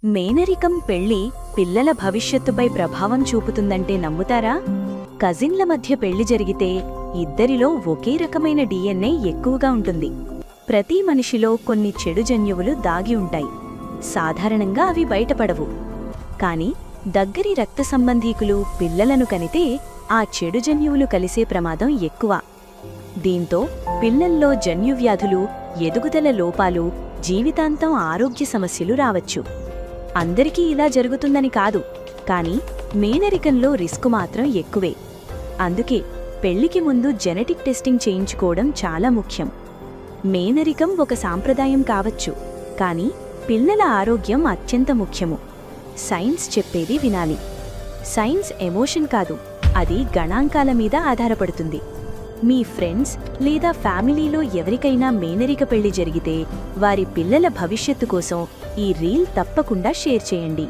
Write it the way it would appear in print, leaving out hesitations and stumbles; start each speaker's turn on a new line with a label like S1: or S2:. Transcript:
S1: మేనరికం పెళ్లి పిల్లల భవిష్యత్తుపై ప్రభావం చూపుతుందంటే నమ్ముతారా? కజిన్ల మధ్య పెళ్లి జరిగితే ఇద్దరిలో ఒకే రకమైన DNA ఎక్కువగా ఉంటుంది. ప్రతి మనిషిలో కొన్ని చెడు జన్యువులు దాగి ఉంటాయి. సాధారణంగా అవి బయటపడవు. కాని దగ్గరి రక్త సంబంధీకులు పిల్లలను కనితే ఆ చెడు జన్యువులు కలిసే ప్రమాదం ఎక్కువ. దీంతో పిల్లల్లో జన్యువ్యాధులు, ఎదుగుదల లోపాలు, జీవితాంతం ఆరోగ్య సమస్యలు రావచ్చు. అందరికీ ఇలా జరుగుతుందని కాదు, కానీ మేనరికంలో రిస్కు మాత్రం ఎక్కువే. అందుకే పెళ్లికి ముందు జెనెటిక్ టెస్టింగ్ చేయించుకోవడం చాలా ముఖ్యం. మేనరికం ఒక సాంప్రదాయం కావచ్చు, కానీ పిల్లల ఆరోగ్యం అత్యంత ముఖ్యము. సైన్స్ చెప్పేది వినాలి. సైన్స్ ఎమోషన్ కాదు, అది గణాంకాల మీద ఆధారపడుతుంది. మీ ఫ్రెండ్స్ లేదా ఫ్యామిలీలో ఎవరికైనా మేనరిక పెళ్లి జరిగితే వారి పిల్లల భవిష్యత్తు కోసం ఈ రీల్ తప్పకుండా షేర్ చేయండి.